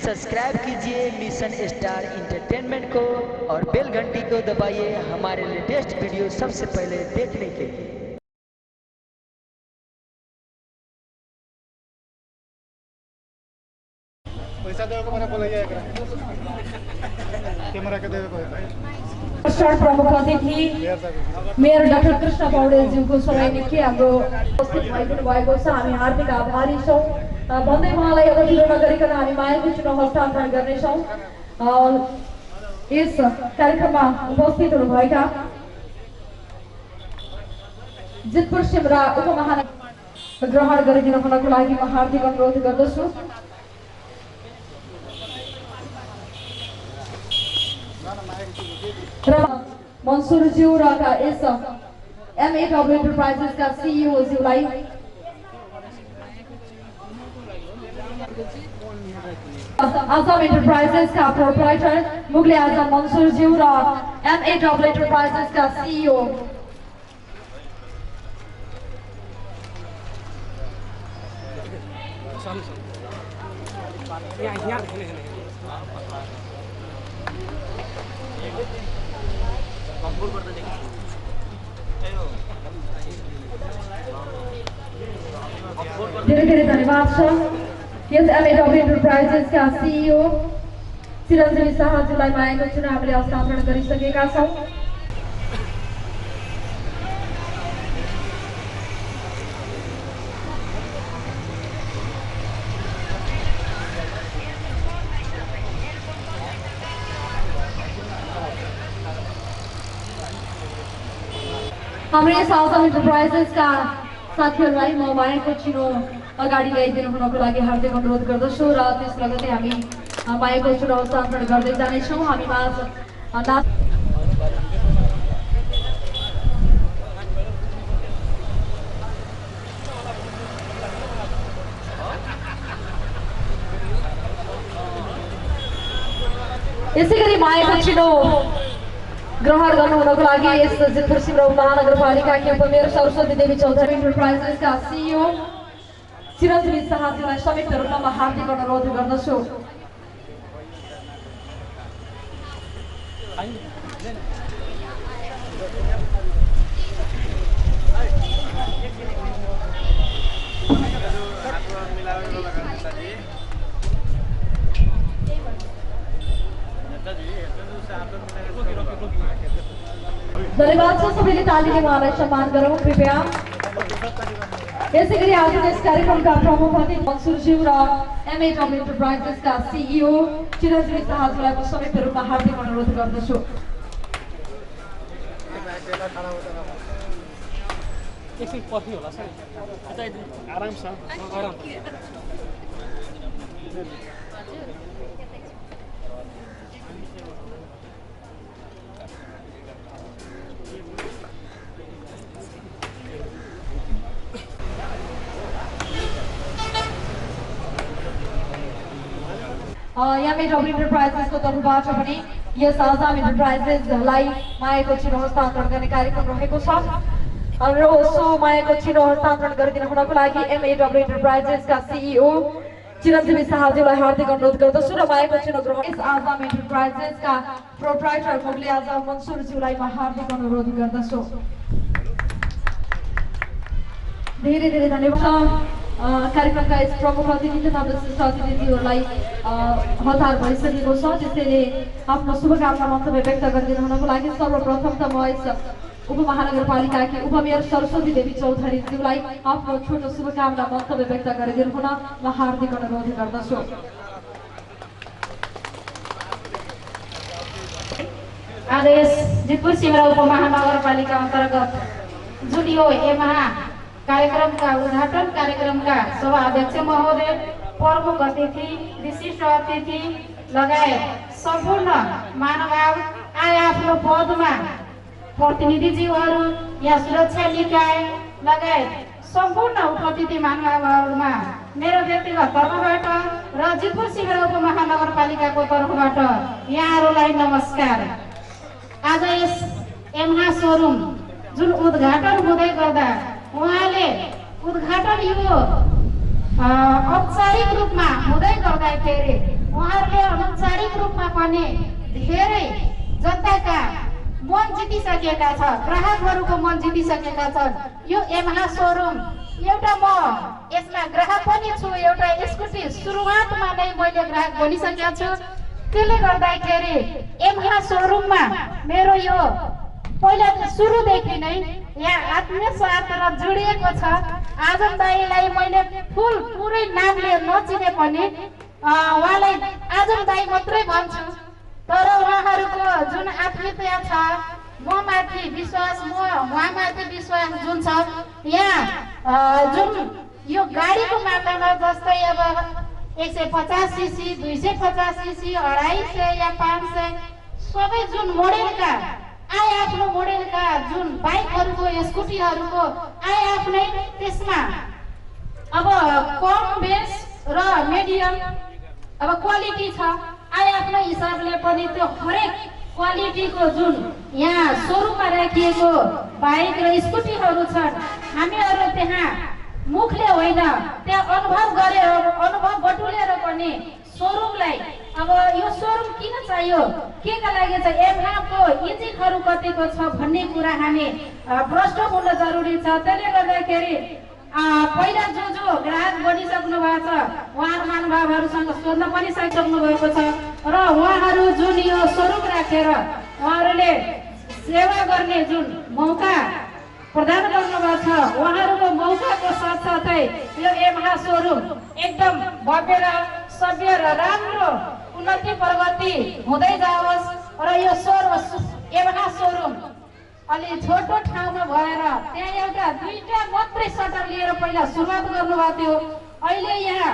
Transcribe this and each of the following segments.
Subscribe कीजिए mission star entertainment को और बेल घंटी को दबाइए हमारे लेटेस्ट वीडियो सबसे पहले देखने के लिए। पैसा देवे को मैंने बोला कैमरा के देवे को प्रमुख अतिथि मेयर डाक्टर कृष्ण पौडेलज्यूको समयदेखि हाम्रो उपस्थित भइदिनु भएको छ। हामी हार्दिक आभारी छौँ। भन्दै उहाँलाई अब ढिलो नगरिकन हामी मायाको चुनाव हस्तान्तरण गर्नेछौँ। यस कार्यक्रममा उपस्थित हुनुभएका जितपुर सिमरा उपमहानगर ग्रहण गरिदिनु हुनको लागि म हार्दिक अनुरोध गर्दछु। मंसूर ज्यू र यस MAW एन्टरप्राइजेस का CEO ज्यूलाई आजम एन्टरप्राइजेस का प्रोप्राइटर मुगले आजम मंसूर ज्यू र MAW एन्टरप्राइजेस का CEO धेरै धन्यवाद छ। यस MAW एन्टरप्राइजेस का CEO चिरञ्जीवी शाहज्यूलाई मायाको चुनाव हामीले हस्तान्तरण गरिसकेका छौँ। हाम्रो यस आजम एन्टरप्राइजेस का साथीहरूलाई म मायाको चिनो अगाडि ल्याइदिनु हुनको लागि हार्दिक अनुरोध गर्दछु र त्यस लगतै हामी मायाको चिनो हस्तान्तरण गर्दै जानेछौँ। हामी माझ यसै गरी मायाको चिनो ग्रहण गर्नुहुनको लागि यस जितपुर सिमरा महानगरपालिकाकी उपमेयर सरस्वती देवी चौधरी एन्टरप्राइजेस का CEO चिरञ्जीवी शाहज्यूलाई संयुक्त रूपमा म हार्दिक अनुरोध गर्दछु। धन्यवाद छ। सबैले तालीले उहाँलाई सम्मान गरौँ कृपया। यसै गरी आजको यस कार्यक्रमका प्रमुख अतिथि मंसूर ज्यू र MAW एन्टरप्राइजेस का CEO चिरञ्जीवी शाहज्यूलाई म संयुक्त रूपमा हार्दिक अनुरोध गर्दछु। MAW एन्टरप्राइजेस को तर्फबाट पनि यस आजम एन्टरप्राइजेसलाई मायाको चिनो हस्तान्तरण गर्ने कार्यक्रम रहेको छ। र सो मायाको चिनो हस्तान्तरण गरिदिनु हुनको लागि MAW एन्टरप्राइजेस का CEO चिरञ्जीवी शाहज्यूलाई हार्दिक अनुरोध गर्दछु र मायाको चिनो ग्रहण यस आजम एन्टरप्राइजेस का प्रोप्राइटर मुगले आजम मंसूर ज्यूलाई म हार्दिक अनुरोध गर्दछु। धेरै धन्यवाद। कार्यक्रमका यस प्रमुख अतिथि तथा विशिष्ट अतिथिज्यूहरूलाई हतार भइसकेको छ। त्यसैले आफ्नो शुभकामना मन्तव्य व्यक्त गरिदिनु हुनको लागि सर्वप्रथम त म यस उपमहानगरपालिकाकी उपमेयर सरस्वती देवी चौधरी ज्यूलाई आफ्नो छोटो शुभकामना मन्तव्य व्यक्त गरिदिनु हुन म हार्दिक अनुरोध गर्दछु। आज यस जितपुर सिमरा उपमहानगरपालिका अन्तर्गत जुन यो कार्यक्रम का उद्घाटन कार्यक्रम का सभा अध्यक्ष महोदय, प्रमुख अतिथि, विशिष्ट अतिथि लगायत सम्पूर्ण महानुभाव आए आफ्नो पदमा प्रतिनिधिज्यूहरू, यहाँ सुरक्षा निकाय लगायत सम्पूर्ण उपस्थिति महानुभावहरूमा मेरो व्यक्तिगत तर्फबाट र जितपुर सिमरा उपमहानगरपालिकाको तर्फबाट यहाँहरूलाई नमस्कार। आज यस एमहा शोरूम जुन उद्घाटन हुँदै गर्दा उहाँले उद्घाटन यो औपचारिक रूपमा हुँदै गर्दाखेरि उहाँहरूले अनौपचारिक रूपमा पनि धेरै जनताका मन जितिसकेका छ, ग्राहकहरूको मन जितिसकेका छन्। यो यामाहा सोरुम एउटा म यसमा ग्राहक पनि छु, एउटा स्कुटी सुरुवातमा नै मैले ग्राहक बनिसकेको छु। त्यसले गर्दाखेरि यामाहा सोरुममा मेरो यो पहिला सुरुदेखि नै यहाँ आत्मीय स्वार्थमा जोडिएको छ। आजम दाईलाई मैले फुल पुरै नामले नचिने पनि उहाँलाई आजम दाई मात्रै भन्छु, तर उहाँहरूको जुन आत्मीयता छ, म माथि विश्वास, म उहाँमाथि विश्वास जुन छ, यहाँ जुन यो गाडीको मामलामा जस्तै अब 150 सीसी, 250 सीसी, 250 या 500 सबै जुन मोडेलका आफ्नो मोडेलका जुन बाइकहरूको, स्कुटीहरूको आफ्नै त्यसमा अब कम बेस र मिडियम अब क्वालिटी छ। आफ्नो हिसाबले पनि त्यो हरेक क्वालिटीको जुन यहाँ सोरुममा राखिएको बाइक र स्कुटीहरू छन्, हामीहरू त्यहाँ मुखले होइन, त्यहाँ अनुभव गरेर, अनुभव बटुलेर पनि सोरुमलाई अब यो सोरुम किन चाहियो, के का लागि छ, यामाहाको इन्जिनहरू कतिको छ भन्ने कुरा हामी प्रश्न हुन जरुरी छ। त्यसले गर्दाखेरि पहिला जो ग्राहक बनिसक्नु भएको छ उहाँहरू महानुभावहरूसँग सोध्न पनि सकिसक्नु भएको छ र उहाँहरू जुन यो सोरुम राखेर उहाँहरूले सेवा गर्ने जुन मौका प्रदान गर्नुभएको छ, उहाँहरूको मौकाको साथसाथै यो यामाहा सोरुम एकदम भव्य र सभ्य र राम्रो उन्नति प्रगति हुँदै जाओस् र यो यामाहा सोरुम अलि छोटो ठाउँमा भएर त्यहाँ एउटा 2टा मात्रै सटर लिएर पहिला सुरुवात गर्नुभएको थियो। अहिले यहाँ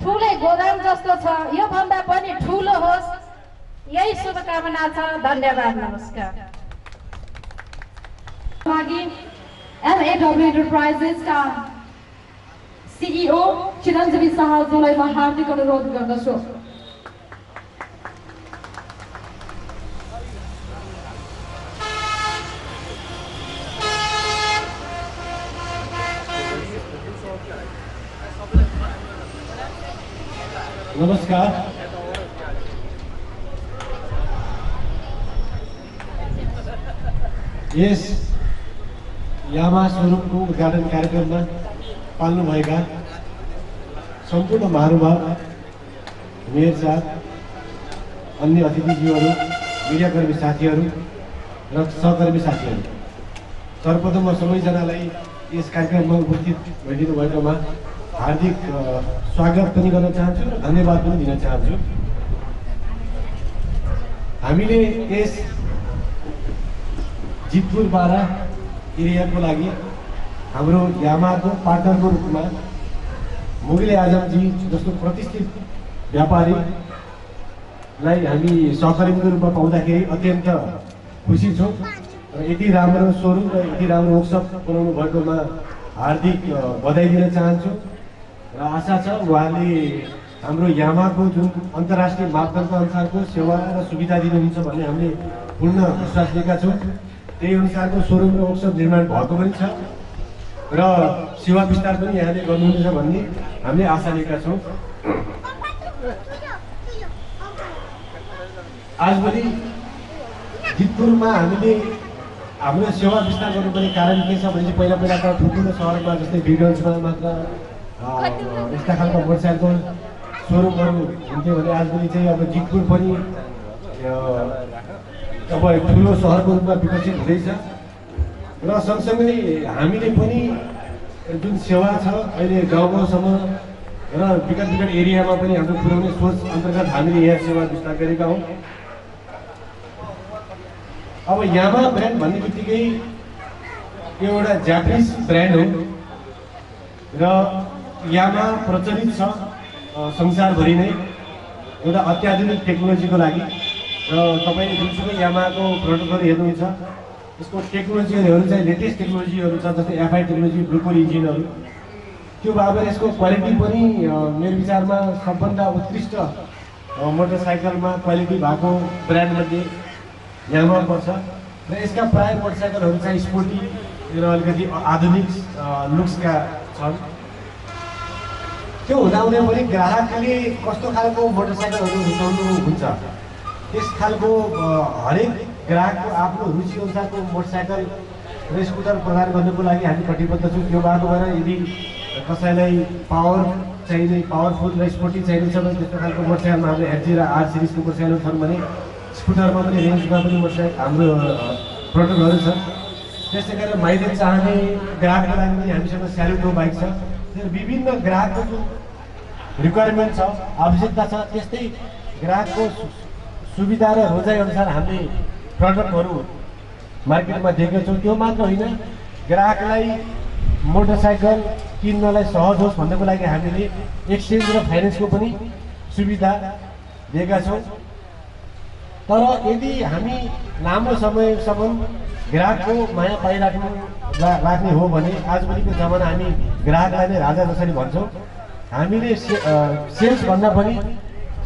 ठुलै गोदाम जस्तो छ, यो भन्दा पनि ठुलो होस्, यही शुभकामना छ। धन्यवाद, नमस्कार। MAW Enterprises का CEO चिरञ्जीवी शाहज्यूलाई म हार्दिक अनुरोध गर्दछु। नमस्कार। यस यामाहा सोरुमको उद्घाटन कार्यक्रममा पाल्नुभएका सम्पूर्ण महानुभाव, मेयर साहब, अन्य अतिथिज्यूहरू, मिडियाकर्मी साथीहरू र सहकर्मी साथीहरू, सर्वप्रथम म सबैजनालाई यस कार्यक्रममा उपस्थित भइदिनु भएकोमा हार्दिक स्वागत पनि गर्न चाहन्छु र धन्यवाद पनि दिन चाहन्छु। हामीले यस जितपुर बारा एरियाको लागि हाम्रो यामाहाको पार्टनरको रूपमा मुगले आजमजी जस्तो प्रतिष्ठित व्यापारीलाई हामी सहकर्मीको रूपमा पाउँदाखेरि अत्यन्त खुसी छौँ र यति राम्रो सोरुम र यति राम्रो वर्कसप बनाउनु भएकोमा हार्दिक बधाई दिन चाहन्छु र आशा छ उहाँले हाम्रो यामाहाको जुन अन्तर्राष्ट्रिय मापदण्ड अनुसारको सेवा र सुविधा दिनुहुन्छ भन्ने हामीले पूर्ण विश्वास लिएका छौँ। त्यही अनुसारको सोरुम र वर्कसप निर्माण भएको पनि छ र सेवा विस्तार पनि यहाँले गर्नुहुनेछ भन्ने हामीले आशा लिएका छौँ। आजभोलि जितपुरमा हामीले हाम्रो सेवा विस्तार गर्नुपर्ने कारण के छ भने पहिला पहिलाका ठुल्ठुलो सहरमा जस्तै भिडियोजमा मात्र यस्ता खालको मोटरसाइकल सोरुमहरू हुन्थ्यो भने आजभोलि चाहिँ अब जितपुर पनि अब ठुलो सहरको रूपमा विकसित हुँदैछ र सँगसँगै हामीले पनि जुन सेवा छ अहिले गाउँ गाउँसम्म र विकट एरियामा पनि हाम्रो पुर्याउने सोच अन्तर्गत हामीले यहाँ सेवा विस्तार गरेका हौँ। अब यामाहा ब्रान्ड भन्ने बित्तिकै यो एउटा जापानिज ब्रान्ड हो र यामाहा प्रचलित छ संसारभरि नै एउटा अत्याधुनिक टेक्नोलोजीको लागि र तपाईँले जुनसुकै यामाहाको प्रडक्टहरू हेर्नुहुन्छ यसको टेक्नोलोजीहरू चाहिँ लेटेस्ट टेक्नोलोजीहरू छ, जस्तै एफआई टेक्नोलोजी, ब्लुकोर इन्जिनहरू। त्यो भएर यसको क्वालिटी पनि मेरो विचारमा सबभन्दा उत्कृष्ट मोटरसाइकलमा क्वालिटी भएको ब्रान्डमध्ये यामाहा पर्छ र यसका प्राय मोटरसाइकलहरू चाहिँ स्पोर्टी र अलिकति आधुनिक लुक्सका छन्। त्यो हुँदाहुँदै पनि ग्राहकले कस्तो खालको मोटरसाइकलहरू रुचाउनुहुन्छ त्यस खालको हरेक ग्राहकको आफ्नो रुचि अनुसारको मोटरसाइकल र स्कुटर प्रदान गर्नको लागि हामी कटिबद्ध छौँ। त्यो बाटो भएर यदि कसैलाई पावर चाहिने पावरफुल र स्पोर्टी चाहिने छ भने त्यस्तो खालको मोटरसाइकलमा हाम्रो एफजी र आर सिरिजको मोटरसाइकलहरू छन् भने स्कुटरमा पनि रेन्जमा पनि मोटरसाइकल हाम्रो प्रडक्टहरू छ। त्यसै गरेर माइलेज चाहने ग्राहकको लागि पनि हामीसँग स्यालुटो बाइक छ। विभिन्न ग्राहकको जुन रिक्वायरमेन्ट छ आवश्यकता छ त्यस्तै ग्राहकको सुविधा र रोजाइ अनुसार हामीले प्रडक्टहरू मार्केटमा दिएका छौँ। त्यो मात्र होइन, ग्राहकलाई मोटरसाइकल किन्नलाई सहज होस् भन्नको लागि हामीले एक्सचेन्ज र फाइनेन्सको पनि सुविधा दिएका छौँ। तर यदि हामी लामो समयसम्म ग्राहकको माया राख्ने हो भने आजभोलिको जमाना हामी ग्राहकलाई नै राजा जसरी भन्छौँ। हामीले सेल्स भन्दा पनि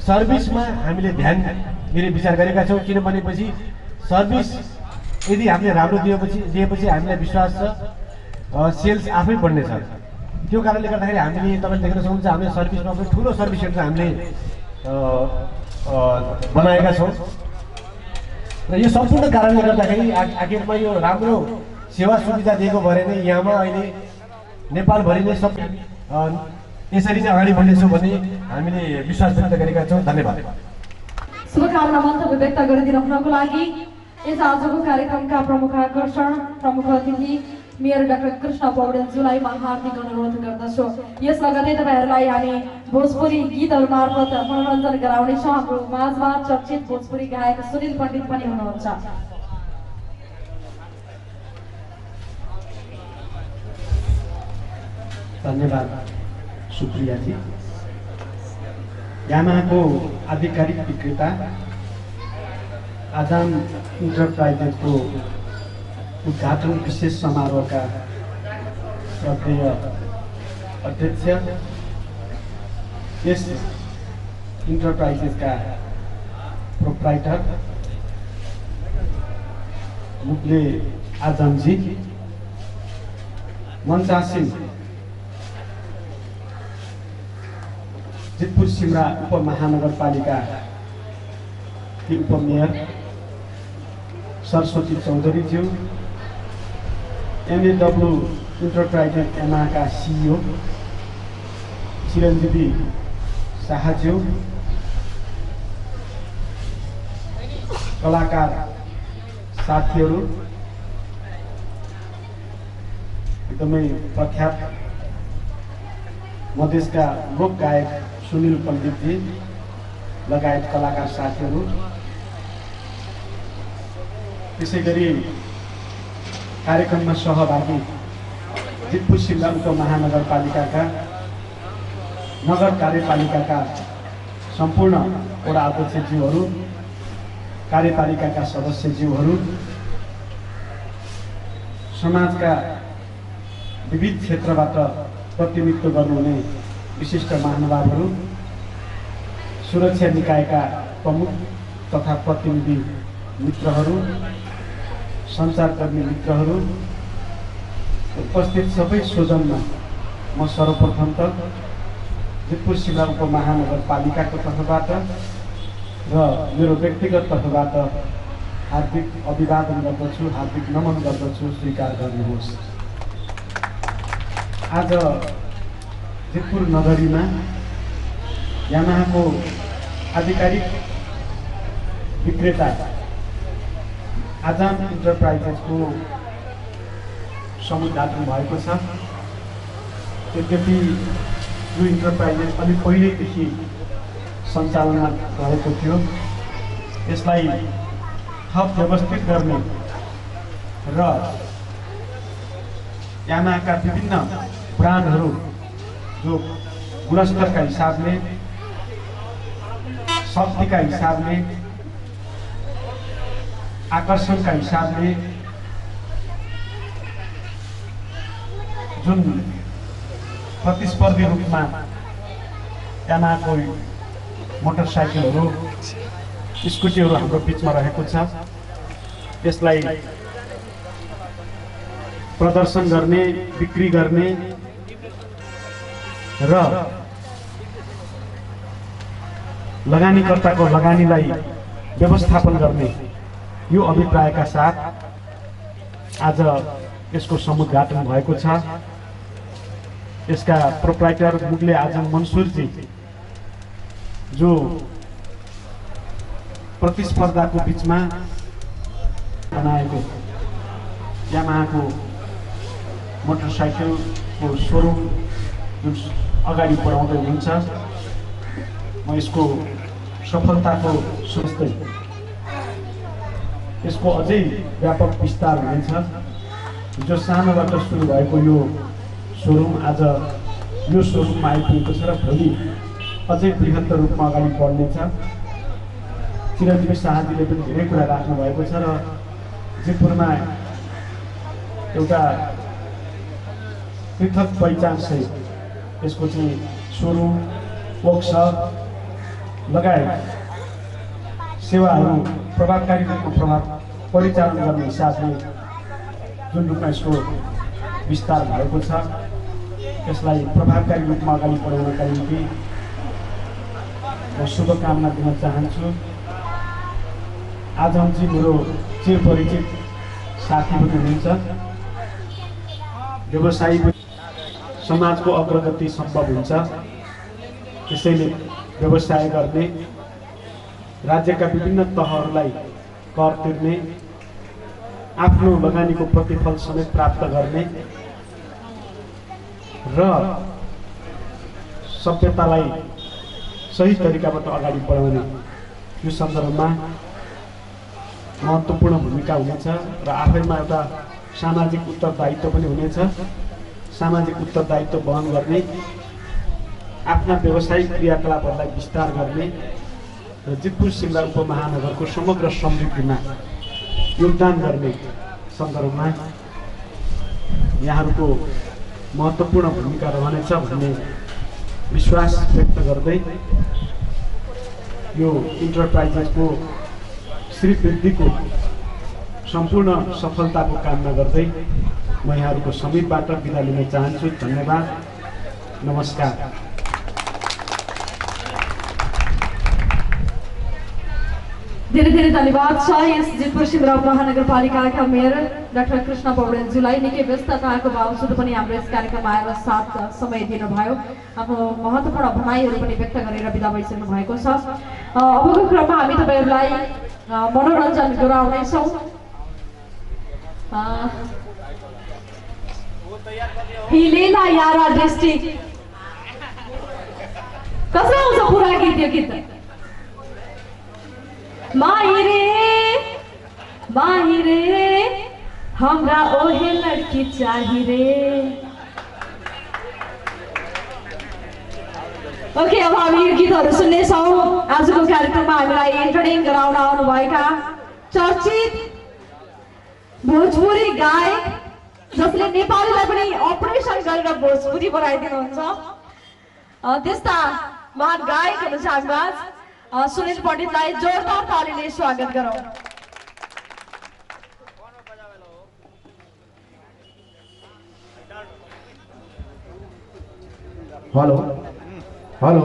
सर्भिसमा हामीले ध्यान दिने विचार गरेका छौँ। किन भनेपछि सर्भिस यदि हामीले राम्रो दिएपछि हामीलाई विश्वास छ सेल्स आफै बढ्नेछ। त्यो कारणले गर्दाखेरि हामीले तपाईँले देख्न सक्नुहुन्छ हामीले सर्भिसमा पनि ठुलो सर्भिस सेन्टर हामीले बनाएका छौँ र यो सम्पूर्ण कारणले गर्दाखेरि आखिरमा यो राम्रो सेवा सुविधा दिएको भएर नै यहाँमा अहिले नेपालभरि नै सब यसरी नै अगाडि बढ्नेछौँ भन्ने हामीले विश्वास व्यक्त गरेका छौँ। धन्यवाद। शुभकामना मन्तव्य व्यक्त गरिदिनुको लागि यस आजको कार्यक्रमका प्रमुख आकर्षण प्रमुख अतिथि मेयर डाक्टर कृष्ण पौडेलज्यूलाई म हार्दिक अनुरोध गर्दछु। यस लगतै तपाईहरुलाई हामी भोजपुरी गीतहरू मार्फत मनोरञ्जन गराउनेछौँ। हाम्रो माझमा चर्चित भोजपुरी गायक सुनिल पण्डित पनि हुनुहुन्छ। धन्यवाद सुप्रिया जी। यामाहाको आधिकारिक विक्रेता आजाम इन्टरप्राइजेसको उद्घाटन विशेष समारोहका श्रद्धेय अध्यक्ष, यस इन्टरप्राइजेसका प्रोप्राइटर मुगले आजमजी, मञ्चासीन जितपुर सिमरा उपमहानगरपालिका की उपमेयर सरस्वती चौधरीज्यू, एमएडब्ल्यू इन्टरप्राइजेस यामाहाका सिइओ चिरञ्जीवी शाहज्यू, कलाकार साथीहरू, एकदमै प्रख्यात मधेसका लोक गायक सुनिल पण्डितजी लगायत कलाकार साथीहरू, त्यसै गरी कार्यक्रममा सहभागी जितपुर सिमरा उपमहानगरपालिकाका नगर कार्यपालिकाका सम्पूर्ण वडा अध्यक्षज्यूहरू, कार्यपालिकाका सदस्यज्यूहरू, समाजका विविध क्षेत्रबाट प्रतिनिधित्व गर्नुहुने विशिष्ट महानुभावहरू, सुरक्षा निकायका प्रमुख तथा प्रतिनिधि मित्रहरू, सञ्चारकर्मी मित्रहरू, उपस्थित सबै स्वजनमा म सर्वप्रथम त जितपुर सिमरा उपमहानगरपालिकाको तर्फबाट र मेरो व्यक्तिगत तर्फबाट हार्दिक अभिवादन गर्दछु, हार्दिक नमन गर्दछु, स्वीकार गर्नुहोस्। आज जितपुर नगरीमा यामाहाको आधिकारिक विक्रेता आजाम इन्टरप्राइजेसको समुद्घाटन भएको छ। यद्यपि यो इन्टरप्राइजेस अलिक पहिल्यैदेखि सञ्चालनमा रहेको थियो। यसलाई थप व्यवस्थित गर्ने र यामाहाका विभिन्न ब्रान्डहरू जो गुणस्तरका हिसाबले, शक्तिका हिसाबले, आकर्षणका हिसाबले जुन प्रतिस्पर्धी रूपमा यामाहाको मोटरसाइकलहरू, स्कुटीहरू हाम्रो बिचमा रहेको छ, त्यसलाई प्रदर्शन गर्ने, बिक्री गर्ने र लगानीकर्ताको लगानीलाई व्यवस्थापन गर्ने यो अभिप्रायका साथ आज यसको समुद्घाटन भएको छ। यसका प्रोप्राइटर मुगले आजम मन्सुरजी जो प्रतिस्पर्धाको बिचमा बनाएको यामाहाको मोटरसाइकलको सोरुम जुन अगाडि बढाउँदै हुनुहुन्छ, म यसको सफलताको सोच्दै यसको अझै व्यापक विस्तार हुनेछ। जो सानोबाट सुरु भएको यो सोरुम आज यो सोरुममा आइपुगेको छ र भोलि अझै बृहत्तर रूपमा अगाडि बढ्नेछ। चिरञ्जीवी शाहजीले पनि धेरै कुरा राख्नु भएको छ र जितपुरमा एउटा पृथक पहिचान सहित यसको चाहिँ सोरुम, वर्कसप लगायत सेवाहरू प्रभावकारी रूपमा परिचालन गर्ने हिसाबले जुन रूपमा यसको विस्तार भएको छ, यसलाई प्रभावकारी रूपमा अगाडि बढाउनका निम्ति म शुभकामना दिन चाहन्छु। आजमजी मेरो चिरपरिचित साथी पनि हुनुहुन्छ। व्यवसायी समाजको अग्रगति सम्भव हुन्छ, त्यसैले व्यवसाय गर्ने, राज्यका विभिन्न तहहरूलाई कर तिर्ने, आफ्नो लगानीको प्रतिफल समेत प्राप्त गर्ने र सभ्यतालाई सही तरिकाबाट अगाडि बढाउने यो सन्दर्भमा महत्त्वपूर्ण भूमिका हुनेछ र आफैमा एउटा सामाजिक उत्तरदायित्व पनि हुनेछ। सामाजिक उत्तरदायित्व वहन गर्ने, आफ्ना व्यावसायिक क्रियाकलापहरूलाई विस्तार गर्ने र जितपुर सिमला उपमहानगरको समग्र समृद्धिमा योगदान गर्ने सन्दर्भमा यहाँहरूको महत्त्वपूर्ण भूमिका रहनेछ भन्ने विश्वास व्यक्त गर्दै यो इन्टरप्राइजेसको श्रीवृद्धिको सम्पूर्ण सफलताको कामना गर्दै म यहाँहरूको समीपबाट बिदा लिन चाहन्छु। धन्यवाद, नमस्कार। धेरै धेरै धन्यवाद छ यस जितपुर सिमरा महानगरपालिकाका मेयर डाक्टर कृष्ण पौडेलज्यूलाई। निकै व्यस्तताको बावजुद पनि हाम्रो यस कार्यक्रममा आएर साथ समय दिनुभयो, आफ्नो महत्त्वपूर्ण भनाइहरू पनि व्यक्त गरेर बिदा भइसक्नु भएको छ। अबको क्रममा हामी तपाईँहरूलाई मनोरञ्जन गराउनेछौँ। हिलेला यारा डिस्ट्रिक्ट कसरी आउँछ पुरा गीत? यो गीत माहिरे माहिरे हमरा ओहे लड़की चाही रे। ओके, अब हामी यो गीतहरू सुन्नेछौँ। आजको कार्यक्रममा हामीलाई एन्टरटेन गराउन आउनुभएका चर्चित भोजपुरी गायक जसले नेपालीलाई पनि अपरेसन गरेर भोजपुरी बनाइदिनुहुन्छ, त्यस्ता महान गायक हुनुहुन्छ हामीमा सुनिल पण्डितलाई जोरदार तालीले स्वागत गरौँ। हेलो हेलो,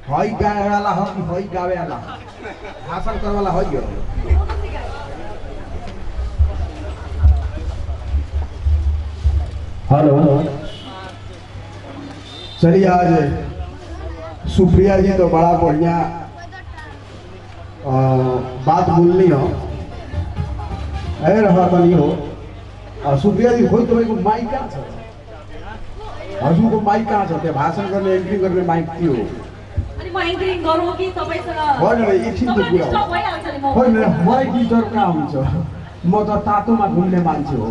हई गाए वाला हो कि हई गावे वाला? भाषण करे वाला हई हो। हेलो, चलिए आज सुप्रिया जी तो बड़ा बढ़िया बात बोलनी हो, रहा बनी हो। सुप्रिया जी खोई तो माइक कहाँ छ? हजुर को माइक कहाँ छ? त्यो भाषण गर्ने एन्ट्री गर्ने माइक थियो। अनि म एन्ट्री गरौँ कि तपाईसँग? होइन एकछिन त कुरा हो। होइन मलाई गिटार कहाँ हुन्छ? म त तातोमा घुम्ने मान्छे हो।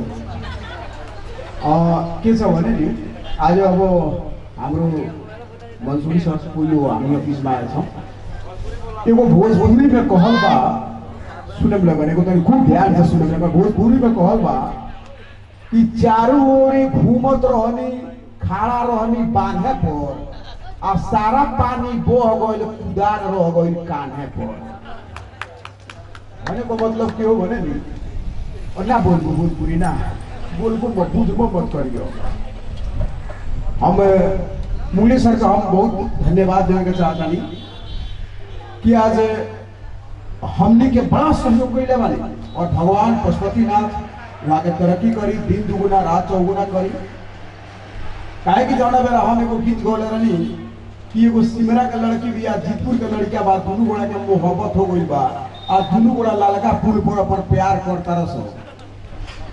के छ भने नि आज अब हाम्रो मंसूरी सरको यो हामी अफिसमा आएछौँ। एगो भोजपुरी में कहल बा, सुने में लगने को तो खूब ध्यान से सुने में। भोजपुरी में कहल बा कि चारों ओर घूमत रहनी, खड़ा रहनी बांधे पर, आ सारा पानी बह गइल कुदार रह गइल कान्हे पर। भने को मतलब के हो भने नि, और ना बोलबो भोजपुरी ना बोलबो, बुझबो मत करियो। हम मुंगली सर का हम बहुत धन्यवाद देने के चाहता नहीं कि आज हमने के बड़ा सहयोग कैले वाले और भगवान पशुपतिनाथ वहाँ के तरक्की करी, दिन दुगुना रात चौगुना करी। काहे कि जाना बेरा हम एगो गीत गौले रही कि एगो सिमरा के लड़की भी आ जीतपुर के लड़किया बा, दोनों गोड़ा के मोहब्बत हो गई बा आ दोनों गोड़ा लालका पुल पर अपन प्यार करता रह।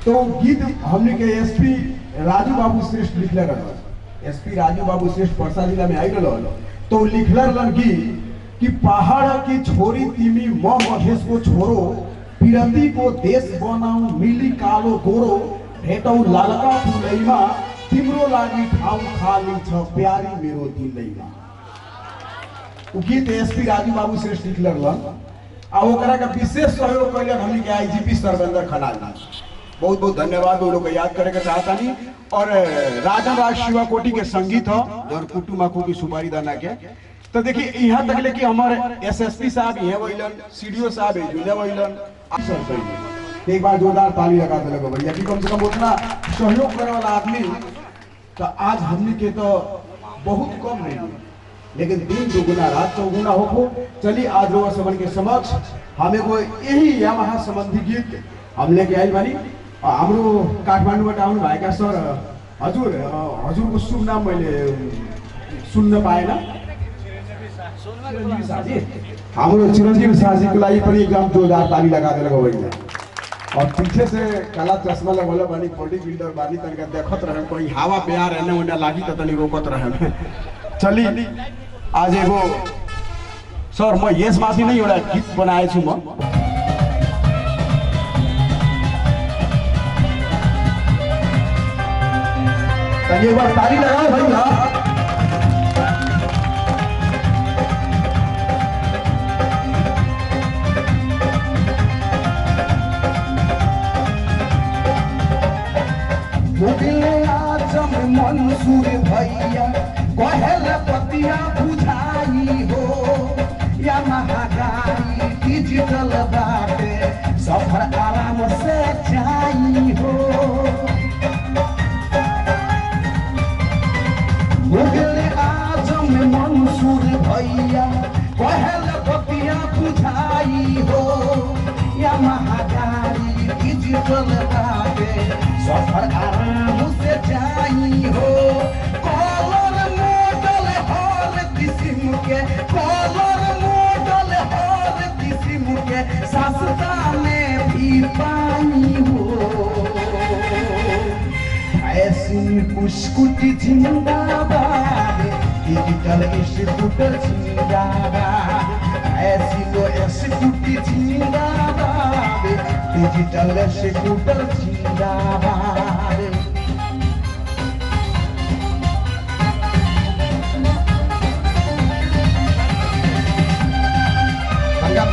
तो गीत हमने के एसपी राजू बाबू श्रेष्ठ लिखले रह। एसपी राजू बाबू श्रेष्ठ परसा जिला में आई रह तो लिखले रहन कि पहाड़ की छोरी तिमी म मधेश को छोरो, पिरती को देश बनाऊ मिली कालो गोरो, भेटौ लालका फुलैमा तिम्रो लागि ठाउँ खाली छ प्यारी मेरो दिलैमा। उ गीत एसपी राजू बाबू श्रेष्ठ लिखले रहन आ ओकरा का विशेष सहयोग कैले हमनी के आईजीपी सर्वेंद्र खनाल जी। बहुत बहुत धन्यवाद वो लोग याद करे के चाहता नहीं। और राजन राज शिवा कोटि के संगीत हो और कुटुम आखू की सुपारी दाना के। तो देखिए यहाँ तक ले कि हमारे एसएसपी साहब ये वहीलन, सीडीओ साहब ये वहीलन, एक बार जोरदार ताली लगा दे लगे भैया कि कम से कम उतना सहयोग करे वाला आदमी तो आज हमने के तो बहुत कम नहीं, लेकिन दिन दुगुना रात चौगुना हो। चलिए आज लोग समन के समक्ष हमें को यही यामाहा संबंधी गीत हम लेके आई बानी। हाम्रो काठमाडौँबाट आउनु भएका सर हजुरको शुभ नाम मैले सुन्न पाएन। हाम्रो चिरंजीवी शाहजी को लागि पनि एकदम जोरदार ताली लगा देलको भइले। और पीछे से काला चश्मा लगल बानी, बॉडी बिल्डर बानी, तनका देखत रहे कोई हवा प्यार एने ओने लागी त तनी रोकत रहे। चली आज एगो सर म यस माथि नै एउटा गीत बनाए छु म। तनी एक बार ताली लगाओ भैया। मंसूर भैया कहल पतिया बुझाई हो या महागाई डिजिटल बाटे सफर आराम से जाई हो। मुगल आजम मंसूर भैया कहल पतिया बुझाई हो या महागाई डिजिटल बाटे सफर आराम से जाई हो। कलर मॉडल हर किस्म के, कलर मॉडल हर किस्म के सस्ता में भी पाई हो। फैशन कुछ जिंदाबाद, डिजिटल स्कूटर जिंदाबाद, फैशन स्कूटी जिंदाबाद, डिजिटल स्कूटर जिंदाबाद।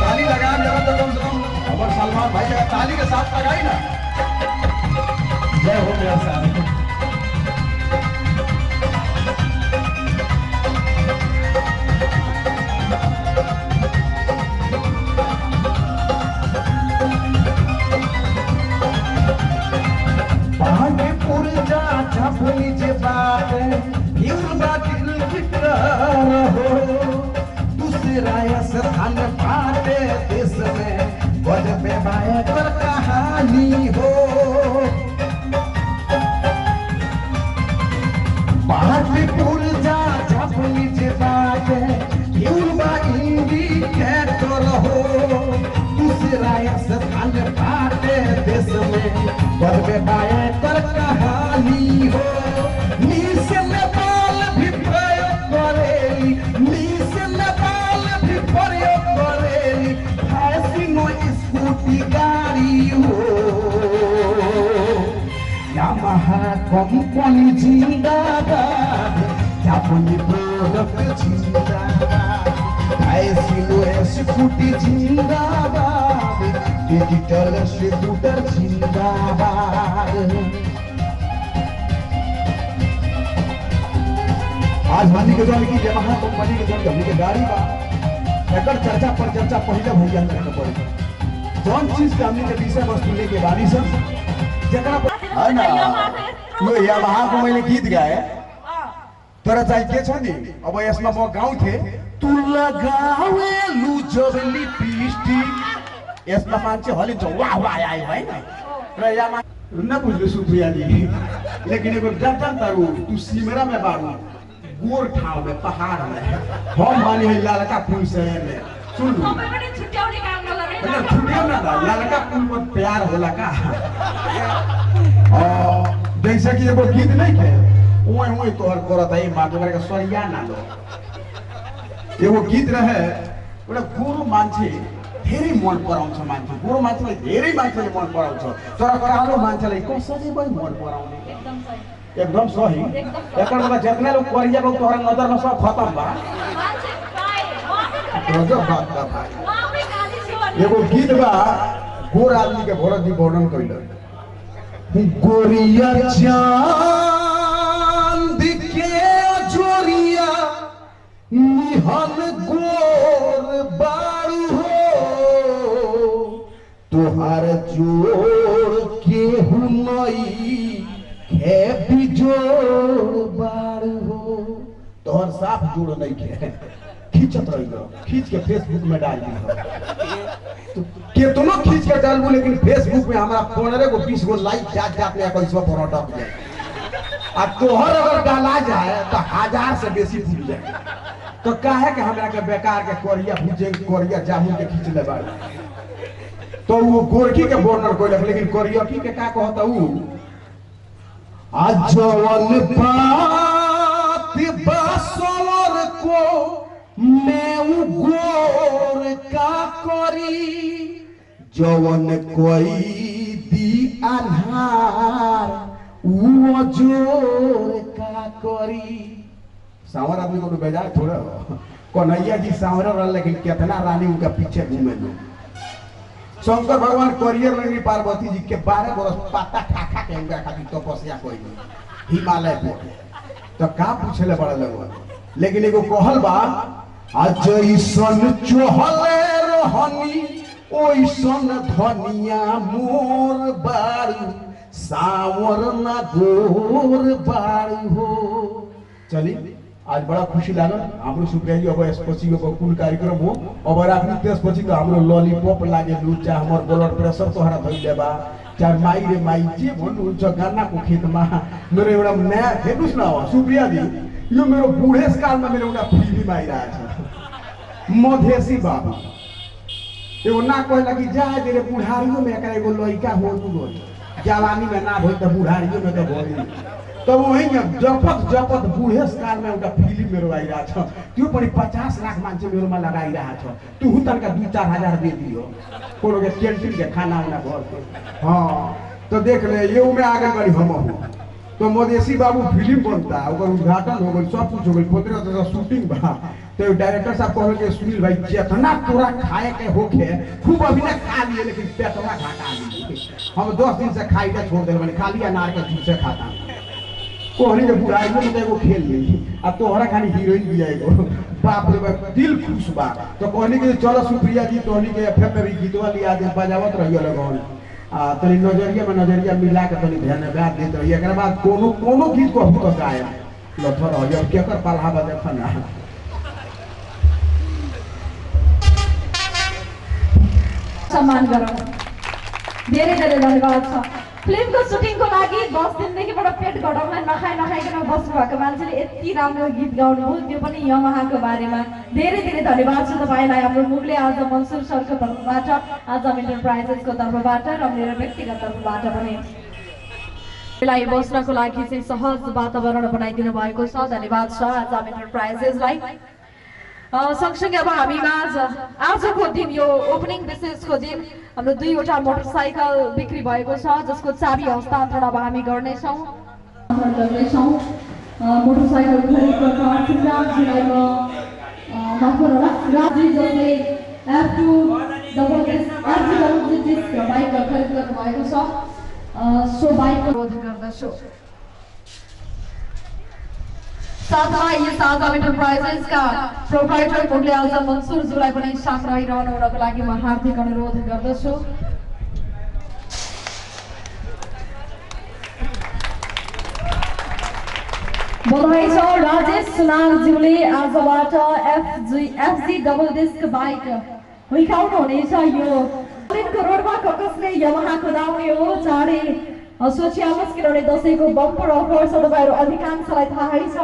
ताली लगा तो कम से कम हमारे सलमान भाई अगर ताली के साथ लगाई ना, जय हो मेरा साहब। छपनी जे बात दिल फिक्र हो, दूसरा स्थान पाटे देश में बजबे बाकर कहानी हो। पार्टी पुरजा छपनी जे बात इंडिकेटर हो, दूसरा स्थान पाटे देश में बजबे बाकर कहानी हो। नीस में बाल भी प्रयोग करेली, नीस में बाल भी प्रयोग करेली, फैसिनो स्कूटी गाड़ी हो। यामाहा कंपनी जिंदाबाद, जापानी प्रोडक्ट जिंदाबाद, फैसिनो स्कूटी जिंदाबाद, डिजिटल स्कूटर जिंदाबाद। आज मानी के द्वारा की यामाहा कंपनी के द्वारा हमनी के गाड़ी बा एकर चर्चा पर चर्चा पहले भैया करे के पड़ी। जौन चीज के हमनी के विषय वस्तु लेके बानी सब जकरा है ना, यो यामाहा को मैंने गीत गाए तर चाहिँ के छ नि अब यसमा म गाउँथे तु लगावे लुजबली लिपस्टिक यसमा मान्छे हलिन्छ वाह वाह आयो हैन र यहाँ न बुझ्नु सुप्रिया जी लेकिन एगो डटन तारू तू सिमरा में बारू गोर ठाव में पहाड़ में हम मानी है ललका फूल शहर में सुन लू छुट्टियो ना ललका फूल में प्यार होला का जैसे कि एगो गीत नहीं के ओए ओए तोहर करत है मां तोहर के सरिया ना लो एगो गीत रहे एउटा गोरु मान्छे धेरै मन पराउँछ मान्छे गोरु मान्छेलाई धेरै मान्छेले मन पराउँछ तर कालो मान्छेलाई कसरी पनि मन पराउने एकदम सही एकर मतलब जितना लोग करिया लोग तोहरा नजर में सब खत्म बा गजब बात बा भाई एगो गीत बा गोर आदमी के भरत जी वर्णन कइल गोरिया चांद के जोरिया निहन गोर बारू हो तोहार जोड़ के हुनई है बिजोड़ बार हो तोहर साफ जोड़ नहीं के खींचत रही खींच के फेसबुक में डाल दी तो केतनो खींच के डालबू लेकिन फेसबुक में हमारा 15 को 20 को लाइक जात जात में 21वां पर अटक जाए आ तोहर अगर डाला जाए तो 1000 से बेसी फूट जाए तो काहे के हमरा के बेकार के कोरिया भुजे कोरिया जामुन के खींच ले बाड़ तो वो गोरखी के वर्णन कोइलक लेकिन कोरिया की के का कहता ऊ अजवन पात बसवर को मैं गोर का करी जवन कोई दी अन्हार वो जोर का करी सांवर आदमी को बेजार थोड़ा कन्हैया जी सांवर रह लेकिन कितना रानी उनका पीछे घूमे लो शंकर भगवान करियर लगी पार्वती जी के 12 बरस पाता खा खा के उनका खातिर तपस्या कोई हिमालय पे तो का पूछले बड़ा लोग लेकिन एगो कहल बा अजैसन चोहले रहनी ओइसन धनिया मोर बारू सावर ना गोर बारू हो चली आज बड़ा खुशी लागल हमरो सुप्रिया जी अब एसपछि को कुल कार्यक्रम हो अब राखनी त्यसपछि तो हमरो लॉलीपॉप लागे लू चाहे हमर ब्लड प्रेशर तोहरा धइले बा चाहे माई रे माई जे भन्नुहुन्छ गाना को खेत में मेरो एउटा नयाँ हेर्नुस् न सुप्रिया जी यो मेरो बुढेस कालमा मेरो एउटा फिल्म आइरहेछ मधेसी बाबू एगो ना कहला कि जा तेरे बुढ़ारियों में एकरा एगो लइका हो तू जवानी में ना भई त बुढ़ारियों में त भई तो वही जपत जपत बूढ़ेस काल में उनका फिल्म मेरो आई रहा था त्यो पनि 50 लाख मान्छे मेरो में लगाई रहा था तू तनका 2-4 हजार दे दियो कोनो के कैंटीन के खाना उना घर के हां तो देख ले ये में आगे बड़ी हम हो तो मधेसी बाबू फिल्म बनता ओकर उद्घाटन हो गइल सब कुछ हो गइल 15 दिन शूटिंग बा तो डायरेक्टर साहब कहल के सुनील भाई जितना तोरा खाए के होखे खूब अभिनय खा लिए लेकिन पेटवा घाटा दी हम 10 दिन से खाई के छोड़ देल बनी खाली अनार के जूस से खाता कोहनी के बुढ़ाई में एगो खेल ली अब तोहरा खाली हीरोइन भी आएगो बाप रे बाप दिल खुश बा तो कहनी के चलो सुप्रिया जी तोहनी के एफएम में भी गीतवा लिया दे बजावत रहियो लगन तनी नजरिया में नजरिया मिला के तनी धन्यवाद देत रहिए एकरा बाद कोनो गीत को हम तो गाय लथर हो जब केकर पाला बा देखना सम्मान गरौँ धेरै धेरै धन्यवाद छ फिल्मको सुटिङको लागि 10 दिनदेखि बडा पेट घटाउन नखाइकन बस्नु भएको मान्छेले यति राम्रो गीत गाउनुभयो त्यो पनि यमहाको बारेमा धेरै धेरै धन्यवाद छ तपाईलाई हाम्रो मुगले आज मन्सुर सरको तर्फबाट आज इन्टरप्राइजेसको तर्फबाट र मेरो व्यक्तिगत तर्फबाट पनि लाई बस्नको लागि चाहिँ सहज वातावरण बनाइदिनु भएको छ धन्यवाद छ आज इन्टरप्राइजेसलाई सँगसँगै अब हामीमा आजको दिन यो ओपनिङ विशेषको दिन हाम्रो 2वटा मोटरसाइकल बिक्री भएको छ जसको चाबी हस्तान्तरण अब हामी गर्नेछौँ मोटरसाइकल खरिदको शिवराजजीलाई म माफ गर्नुहोला राजी जसले F2 बाइक खरिद गर्नुभएको छ सो बाइकको अनुरोध गर्दछु साथमा यस आजम इन्टरप्राइजेसका प्रोप्राइटर मुगले आजम मन्सुर जुलाई पनि साथ रहिरहनु हुनको लागि म हार्दिक अनुरोध गर्दछु बधाई छ राजेश सुनारज्यूले आजबाट एफजी डबल डिस्क बाइक हुइकाउनु हुनेछ। यो 3 करोडमा कसले यमहा कुदाउने हो। चाँडै स्वच्छालस किनभने दशैंको बम्पर अफर छ, तपाईँहरू अधिकांशलाई थाहै छ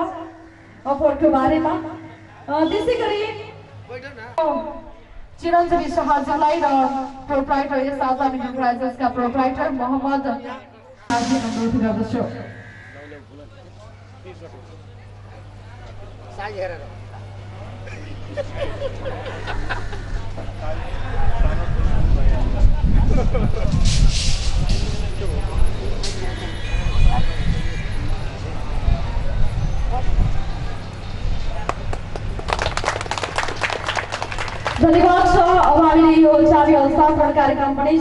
अफरको बारेमा। त्यसै गरी चिरञ्जीवी शाहज्यूलाई र प्रोप्राइटर यस आजाम इन्टरप्राइजेसका प्रोप्राइटर मोहम्मद अनुरोध गर्दछु। धन्यवाद छ। अब हामीले यो चाबी हस्तान्तरण कार्यक्रम पनि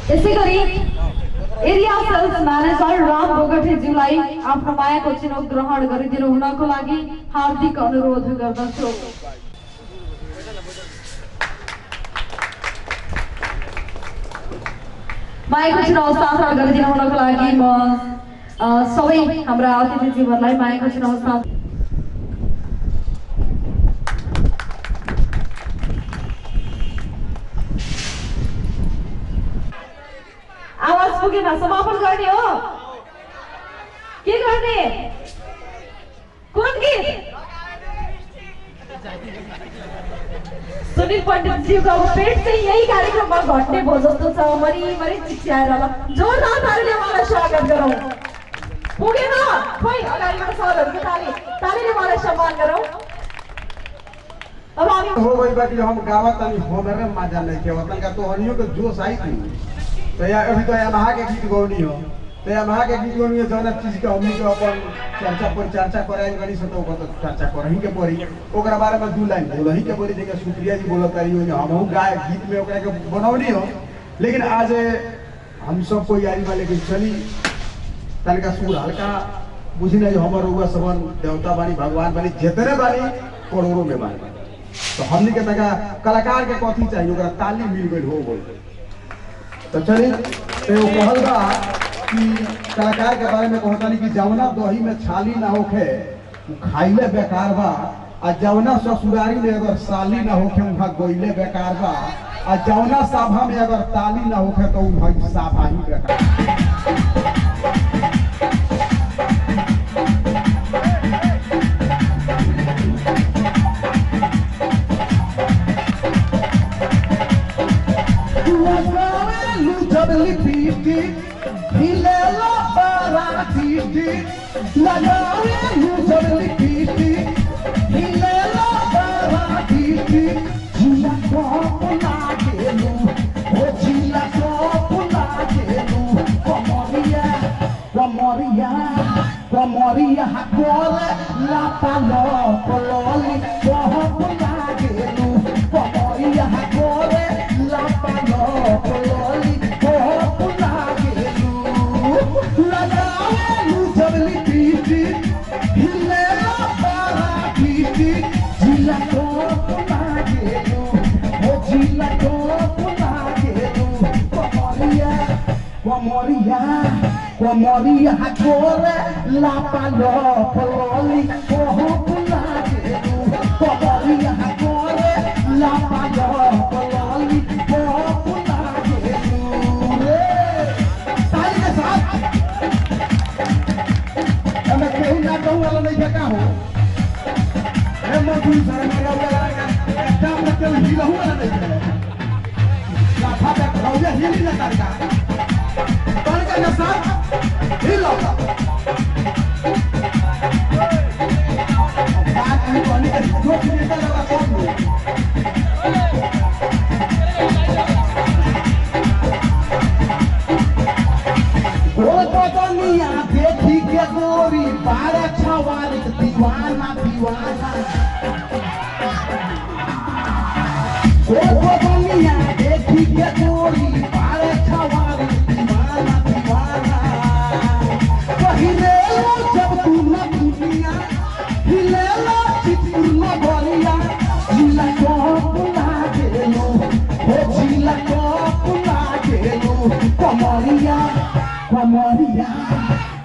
यसै गरी एरिया सेल्स म्यानेजर राम बोगटेज्यूलाई आफ्नो मायाको चिनो ग्रहण गरिदिनु हुनको लागि हार्दिक अनुरोध गर्दछु। मायाको चिनो हस्तान्तरण गरिदिनु हुनको लागि म सबै हाम्रा अतिथिज्यूहरूलाई मायाको चिनो हस्तान्तरण। आवाज पुगेन, समापन गर्ने हो। के गर्ने? कुन गीत? सुनिल पण्डितज्यूको अब पेट चाहिँ यही कार्यक्रममा घट्ने भयो जस्तो छ। मरिमरि चिच्याएर ल जोरदार तालीले उहाँलाई स्वागत गरौँ। पुगेन खोइ अगाडिबाट सरहरूको तालीले उहाँलाई सम्मान गरौँ। अब हामी हो गई बाकी हम गावत अनि हमरे मजा नहीं के वतन का तो हनियो के जोश आई थी। तो यार अभी तो यामाहा के गीत गौनी हो, तो यामाहा के गीत गौनी हो जौन चीज के हमनी के अपन चर्चा कराई गनी से तो ओकर चर्चा करही के पड़ी। ओकरा बारे में 2 लाइन बोलही के पड़ी। देखिए सुप्रिया जी बोलत रही हो, हमहु गाय गीत में ओकरा के बनौनी हो। लेकिन आज हम सब को यारी वाले के चली तनका सुर हल्का बुझी नहीं हमर हुआ सबन देवता बानी भगवान बानी जितने बानी करोड़ों में बानी। तो हमनी के तका कलाकार के कथी चाहिए ओकरा ताली मिल गई हो गई। तो चलिए तो कहल बा कि कलाकार के बारे में कहता नहीं कि जवना दही में छाली ना होखे खाइले बेकार बा, आ जवना ससुरारी में अगर साली ना होखे वहाँ गोइले बेकार बा, आ जवना सभा में अगर ताली ना होखे तो वहाँ सभा ही बेकार। Maria Hakore la palo pololi pohopulagelu Maria Hakore la palo pololi pohopulagelu lagawelu jabli piti hilela para piti jila ko polagelu o jila ko polagelu Maria Hakore la palo pololi pohopulagelu Maria Hakore la palo pololi pohopulagelu ताली के साथ मैं कहूँ ना कहूँ वाला नहीं क्या हूँ मैं मजदूर सारे मेरा वाला काम ना चल हिला हुआ नहीं है लाफा पे खाऊंगा हिली ना करता ताली के साथ हिला बात नहीं करनी है जो चीज़ का लगा कौन दुनिया देखी के गोरी बारे छवारी दीवाना दीवाना दुनिया देखी के गोरी बारे छवारी दीवाना दीवाना पहिले जब तू न दुनिया हिले लो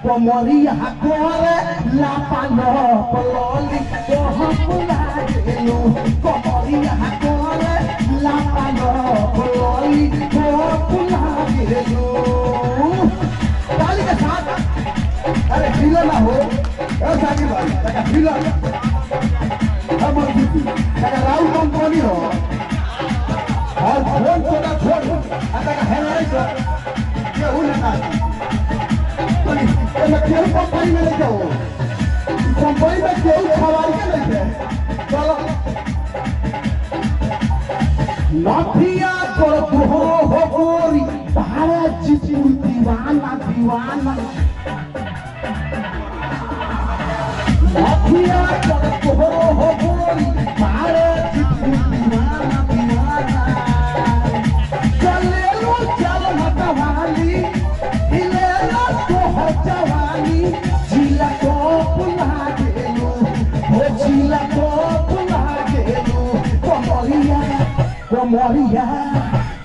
कमरिया करे लापालो पलोली कोहपुला गेलू कमरिया करे लापालो पलोली कोहपुला गेलू ताली के साथ अरे हिला ना हो ए साकी भाई तका हिला हम जीती तका राउ कंपनी हो और फोन छोड़ा छोड़ आता का हेराई तो ये उन्हें ना मैं क्यों कंपनी में ले जाऊँ कंपनी में क्यों सवारी के नहीं है चलो माफिया कर तुहरो हो गोरी भारत जितू दीवाना दीवाना माफिया कर तुहरो हो गोरी भारत जितू दीवाना दीवाना चले लो चल मतवाली हिले लो तो हो जवानी जिला को पुला गेलू हो जिला को पुला गेलू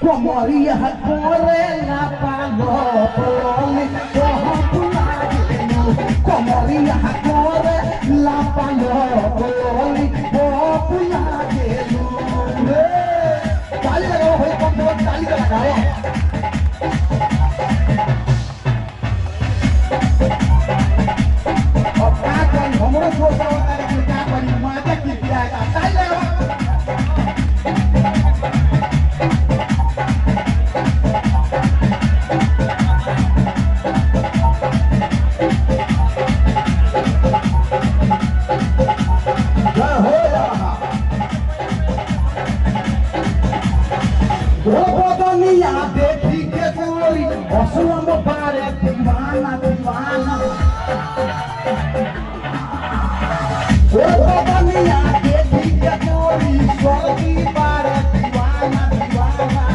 कमरिया करे ना पालो पलोली कोहपुला गेलू कमरिया करे ना पालो पलोली कोहपुला गेलू ताली लगाओ भाई कम ताली लगाओ और क्या करी हमरो सोच रहा है कि क्या करी माता की दिया है ताली लगाओ देखी के गोरी असलम बारे दीवाना दीवाना बनिया देखी के गोरी स्वर्गी बारे दीवाना दीवाना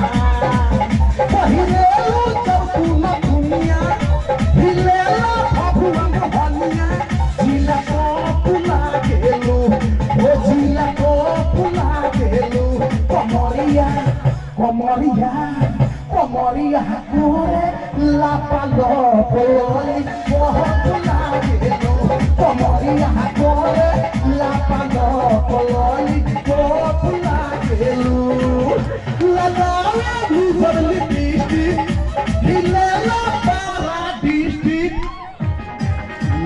पहिले लो चौकू न दुनिया हिले लो फफुवन हनिया जिला को पुला गेलू ओ जिला को पुला गेलू कमरिया करे लापालो पलोली कोहपुला गेलू कमरिया करे लापालो पलोली कोहपुला गेलू लगावे भूसर लिपस्टिक हिले ला पारा डिस्ट्रिक्ट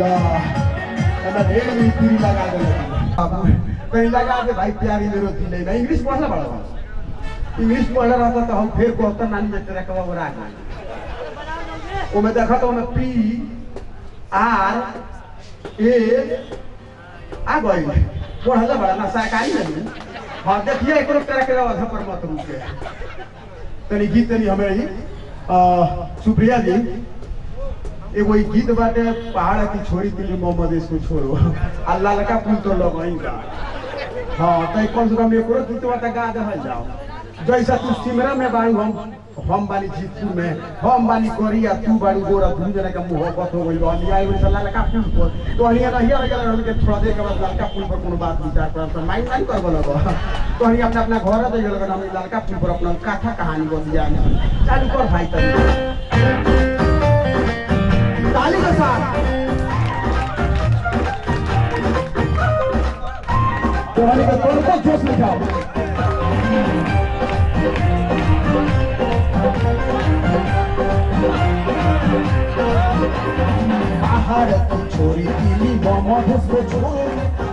ला एना ढेर मिस्त्री लगा दे कहीं लगा दे भाई प्यारी मेरो दिले ना इंग्लिश पढ़ला बड़ा इंग्लिश पढ़ रहा था तो हम फिर गोस्तर नानी में तेरा कब बरा वो मैं देखा तो मैं पी आर ए आ गई पढ़ला बड़ा ना सरकारी नहीं हाँ देखिए एक रूप तेरा के वजह पर मत रुके तनी गीत तनी हमें ही सुप्रिया जी एगो गीत बाटे पहाड़ की छोरी दिल्ली मोहम्मद इसको छोड़ो अल्लाह लका पुल तो लगाएगा हाँ तो कम से कम एक गीत बाटे गा दे जाओ जैसा तू सिमरा में बारू हम बानी जीतपुर में हम बानी कोरिया तू बारू गोरा दू जना का मोहब्बत हो गई बानी आई वैसा लड़का पुल पर तो हनिया नहीं लगा हम के थोड़ा देर के बाद लड़का पुल पर कोनो बात विचार कर तो माइंड नहीं कर बोलो तो हनिया अपना अपना घर दे लगा हम लड़का पुल पर अपना कथा कहानी बतिया चालू कर भाई ताली के साथ तो हनिया को जोश में जाओ पहाड़ की छोरी दिली मोहम्मद इसको छोड़ो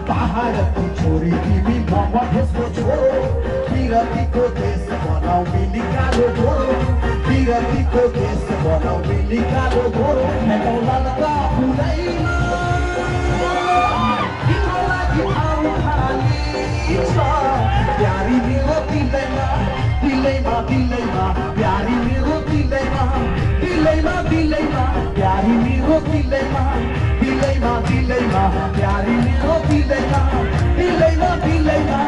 पहाड़ की छोरी दिली मोहम्मद इसको छोड़ो कीरती को देश बनाओ मिली कालो छोड़ो कीरती को देश बनाओ मिली कालो छोड़ो मैं मौला लगा फुलैना किला की आऊ खाली प्यारी मेरो दिलैमा दिलैमा दिलैमा प्यारी मेरो दिलैमा दिलैमा दिलैमा प्यारी मेरो दिलैमा दिलैमा दिलैमा प्यारी मेरो दिलैमा दिलैमा दिलैमा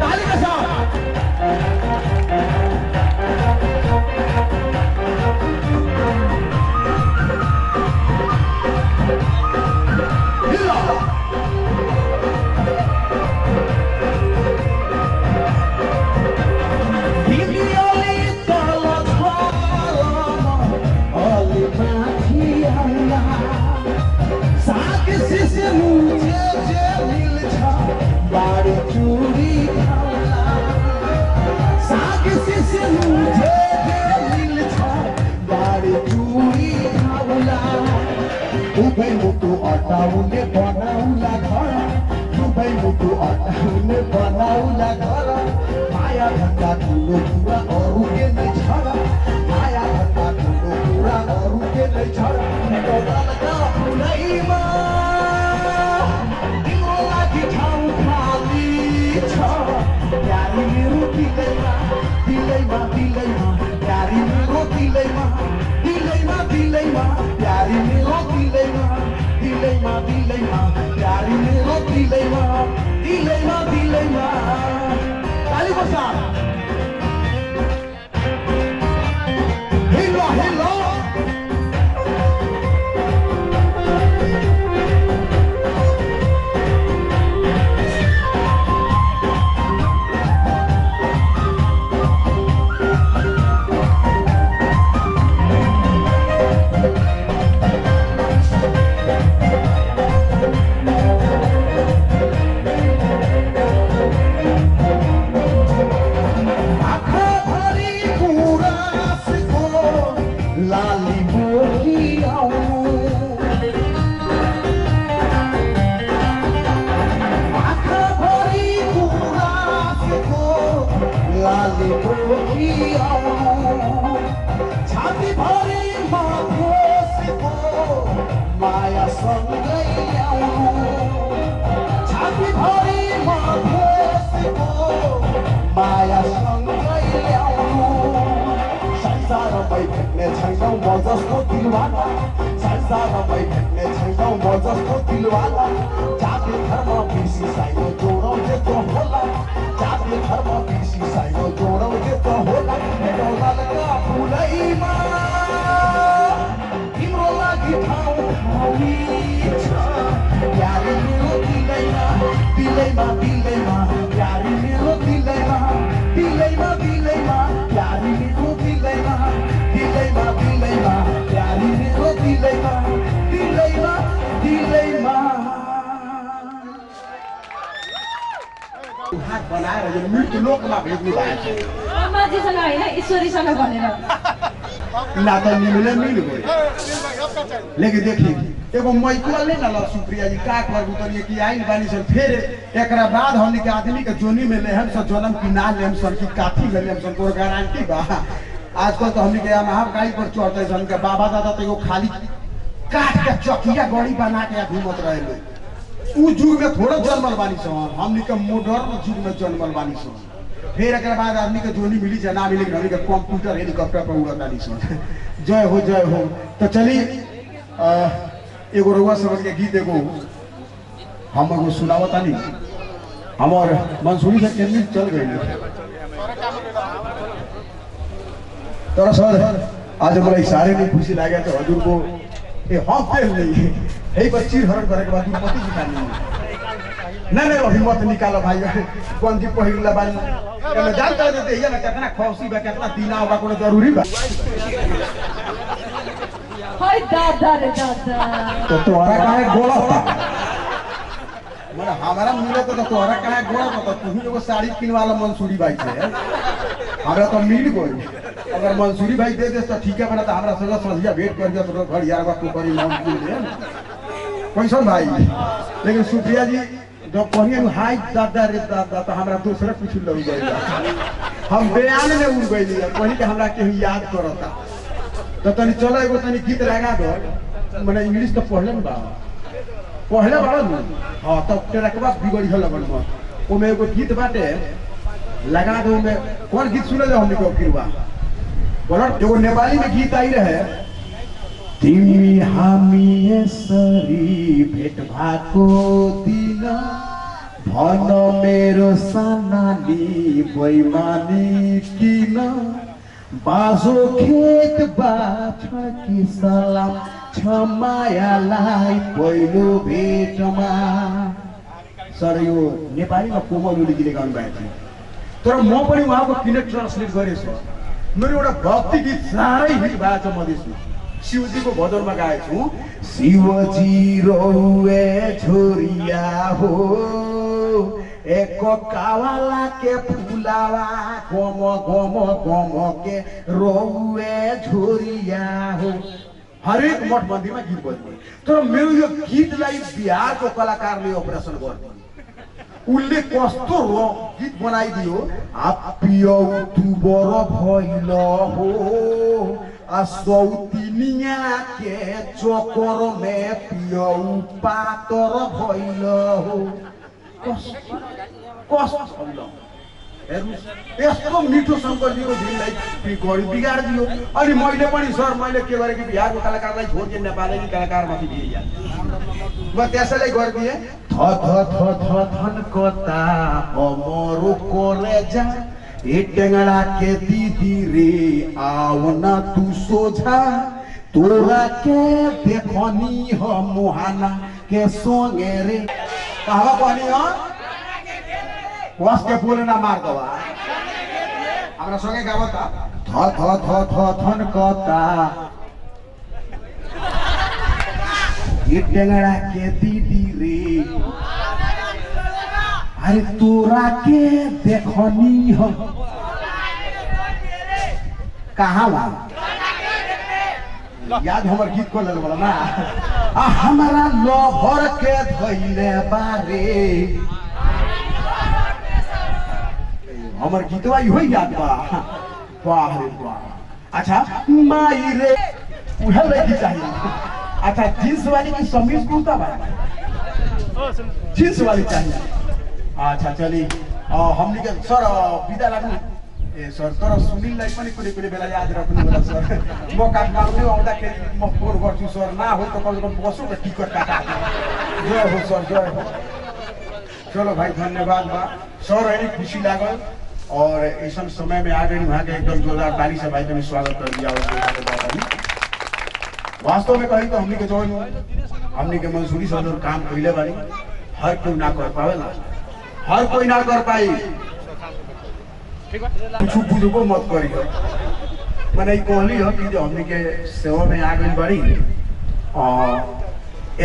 ताली के साथ दुबै मुटु अटाउने बनाउला घर दुबै मुटु अटाउने बनाउला घर माया भन्दा ठुलो कुरा अरू के नै छ र माया भन्दा ठुलो कुरा अरू के नै छ र डोलाका फुलैमा तिम्रो लागि ठाउँ खाली छ प्यारी मेरो दिलैमा दिलैमा दिलैमा प्यारी मेरो दिलैमा दिलैमा दिलैमा प्यारी मेरो दिलैमा दिलैमा दिलैमा प्यारी मेरो दिलैमा दिलैमा दिलैमा ताली बजा हेलो हेलो लाली बोली आँखा भरी गुराँसको लाली बोली छाती भरी माथोसको माया सँगै छाती भरी माथोसको माया सँगै संसारमै भेट्ने छैनौ म जस्तो दिलवाला संसारमै भेट्ने छैनौ म जस्तो दिलवाला जाति धर्म बिर्सी साइनो जोडौ जेतो होला जाति धर्म बिर्सी साइनो जोडौ जेतो होला डोलाका फुलैमा तिम्रो लागि ठाउँ खाली छ प्यारी मेरो दिलैमा दिलैमा दिलैमा प्यारी मेरो दिलैमा दिलैमा दिलैमा प्यारी मेरो दिलैमा दिलैमा दिलैमा प्यारी मेरो दिलैमा दिलैमा दिलैमा हात बनाएर यो मृत्यु लोकमा भेट्नु भएको छ ब्रह्माजीसँग होइन ईश्वरीसँग भनेर ना तो मिले मिल गए लेकिन देखिए एगो मैकुअल नहीं ना सुप्रिया जी का कर उतरिए कि आइल बानी सर फिर एकरा बाद हमनी के आदमी के जोनी में लेहम से जन्म की ना लेहम सर की काठी ले लेहम सर को गारंटी बा आजकल तो हमनी के महाकाई पर चढ़ते सन के बाबा दादा तो एगो खाली काट के चकिया गड़ी बना के घूमत रहे लोग उ युग में थोड़ा जन्मल बानी सन हमनी के मॉडर्न युग में जन्मल बानी सन फिर एक बाद आदमी के जोनी मिली जा ना मिली हमनी के कंप्यूटर हेलीकॉप्टर पर उड़त बानी सन जय हो तो चली एगो रउआ समझ के गीत एगो हम एगो सुनावता नहीं हमार मंसूरी से केंद्र चल गई तो सर आज हमारा इशारे में खुशी लगा तो हजूर को ये हम फेल नहीं है यही पर चीर हरण करे के बाद पति निकालनी नहीं अभी मत निकालो भाई कौन जी पहिला बानी मैं जानता देते ये ना कितना खौसी बा कितना दीना होगा कोनो जरूरी बा हाय दादा रे दादा तो तोरा काहे गोला था माने हमारा मिले तो तोरा काहे गोला था तू ही एगो साड़ी किनवाला मंसूरी भाई से हमरा तो मिल गई अगर मंसूरी भाई दे दे तो ठीक है बना तो हमरा सजा सजिया भेंट कर दिया तो घर यार बा तू करी नाम मिल दे पैसा भाई लेकिन सुप्रिया जी जब कहिए हाय दादा रे दादा तो हमरा दूसरा कुछ लग गई हम बयान में उड़ गई कहीं के हमरा के याद करता तो तनी चलो एगो तनी गीत लगा दो माने इंग्लिश तो पढ़ले बा पढ़ले बा न हां तो तेरा के बाद बिगड़ी हो लगन मत ओ में एगो गीत बाटे लगा दो में कौन गीत सुने जो हमनी को फिरवा बोलो एगो नेपाली में गीत आई रहे तिमी हामी यसरी भेट भएको दिन भन मेरो सानाली बैमानी किन बाजो खेत बाछा कि सलाम छ मायालाई पहिलो भेटमा सर यो नेपालीमा कोमल ओलीजीले गाउनु भएको थियो तर म पनि उहाँको किन ट्रान्सलेट गरेछु मेरो एउटा भक्ति गीत साह्रै हिट भएको छ मधेसमा शिवजीको भजनमा गाएको छु शिवजी रौए छोरिया हो एक कावाला के फुलावा गम गम गम के रौए छोरिया हो हरेक मठ मंदिर में गीत बज्ने तर मेरो यो गीतलाई बिहारको कलाकारले अपरेसन गर्दियो उनले कस्तो गीत बनाइदियो आपियौ तुबर भइल हो असौतिनिया के चोकर में पियौ पातर भइल हो कस्तो यस्तो मिठो शङ्करजीको दिनलाई बिगारिदियो अनि मैले पनि सर मैले के गरेँ कि बिहारको कलाकारलाई छोड्दिएँ नेपाली कलाकारमाथि दिए म त्यसैले गरिदिएँ थ थ थ थ धन कता अमरो कोरेजा ए टेंगड़ा के दीदी रे आवना तू सोझा तोरा के देखनी ह मुहाना के सोंगे रे कहा पानी हो वास के बोले ना मार दवा हमरा संगे गावता थ थ थ थ धन कता ये टेंगड़ा के दीदी रे अरे तोरा के देखनी हो कहाँ बा याद हमर गीत को लल बोला ना हमारा लभर के धइले बारे हमर गीतवा इहो याद बा वाह रे वाह अच्छा माई रे उहे लड़की चाहिए अच्छा जींस वाली की समीज कुर्ता बा जींस वाली चाहिए अच्छा चली हमनी के सर विदा लाग्नु ए सर तर सुनिललाई पनि कुनै कुनै बेला याद राख्नु होला सर म काठमाडौँ आउँदाखेरि म फोन गर्छु सर ना हो त कम बसो र टिकट काटा जय हो सर जय हो चलो भाई धन्यवाद बा सर अहिले खुशी लागल और ऐसा समय में आ गई वहाँ के एकदम जोरदार ताली से भाई ने स्वागत कर दिया वास्तव में कही तो हमने के जो हमने के मंसूरी सब काम कैले बानी हर कोई ना कर पावे ना हर कोई ना कर पाई कुछ बुझो मत करियो मैंने कहली हो कि जो हमने के सेवा में आ गई बड़ी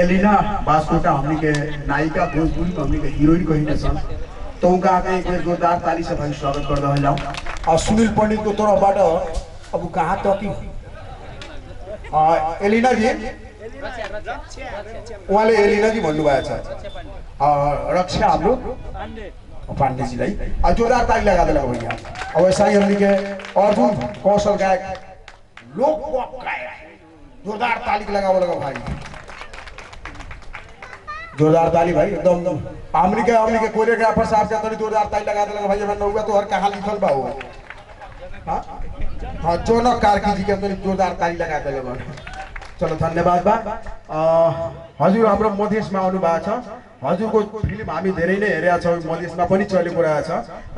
एलिना बास्कोटा हमने के नायिका भोजपुरी हमने के हीरोइन कही के सन तो उनका आगे एक बार जोरदार ताली से भाई स्वागत कर रहा हूँ और सुनील पंडित को तरफबाट अब कहाँ तक एलिना जी उहाँले एलिना जी भन्नुभएको छ रक्षा हाम्रो पाण्डेजीलाई जोरदार ताली लगा देला भैया अब ऐसा ही हमने के अर्जुन कौशल गायक लोक गायक जोरदार ताली लगा भाई जोरदार ताली भाई एकदम हमनी के कोरियोग्राफर साहब से तनी जोरदार ताली लगा देला भाई मैं नौगा तो हर कहां लिखल बा हो हां चौनक कार्की जी के तनी जोरदार ताली लगा देला चलो धन्यवाद बा हजुर हाम्रो मधेसमा आउनु भएको छ हजुरको फिल्म हामी धेरै नै हेरेका छौं मधेसमा पनि चलेको रहेछ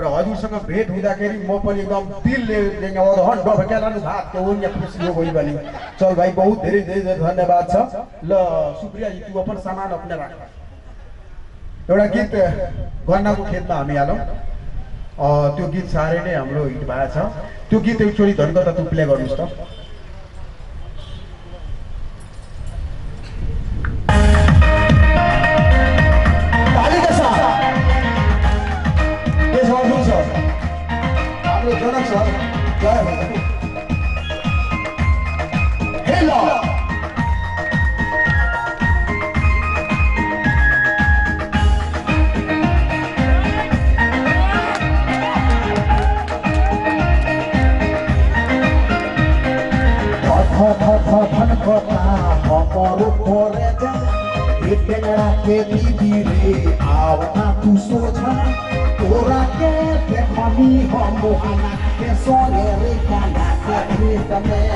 र हजुरसँग भेट हुँदाखेरि म पनि एकदम दिलले लेंगा और हन डबकेलानु भात के उन खुशी हो गई वाली चल भाई बहुत धेरै धेरै धन्यवाद छ ल सुप्रिया जी तू अपन सामान अपने राख एउटा गीत गन्नाको खेतमा हामी हालौं त्यो गीत सारै नै हाम्रो हिट भएको छ त्यो गीत एकचोटी धनकता तू प्ले गर्नुस् त जनक सर जय हो हेलो धन कथा हमरो करे जा ए टेंगड़ा के दीदी रे आवना तू सोझा तोरा के देखनी हम मोहना के सोने रे काना के खेत में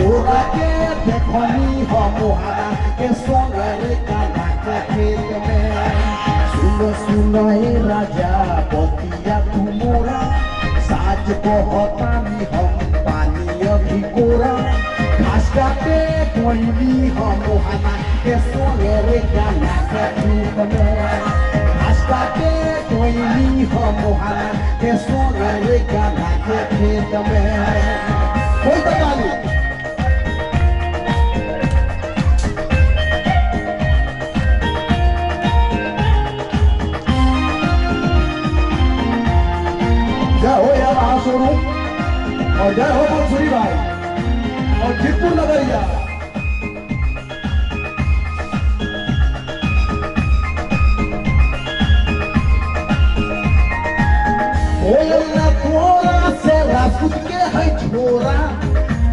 तोरा के देखनी हम मोहना के सोने रे काना के खेत में सुनो सुनो ए राजा बतिया तू मोरा साज को हतानी हम पानी अभी कोरा घास काटे कोई हम मोहना के सोने रे काना के खेत में काटे कोई नहीं हो मोहना के सोने रे गाना के खेत में कोई बता ली जय हो यार आसुरू और जय हो मंसूरी भाई और जितपुर नगरिया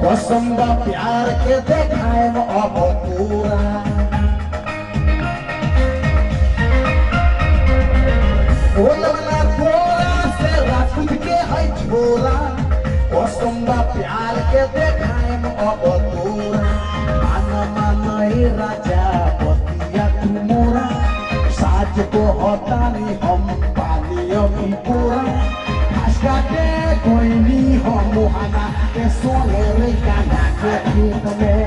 कसम बा प्यार के देखाए अब पूरा ओलवना थोड़ा से राखुद के है छोरा कसम बा प्यार के देखाए अब पूरा मानई राजा पतिया तू मोरा साज को हटानी हम पानी अभी पूरा काटे कोई नहीं हो मुहाना के सोने रे गाना के खेत में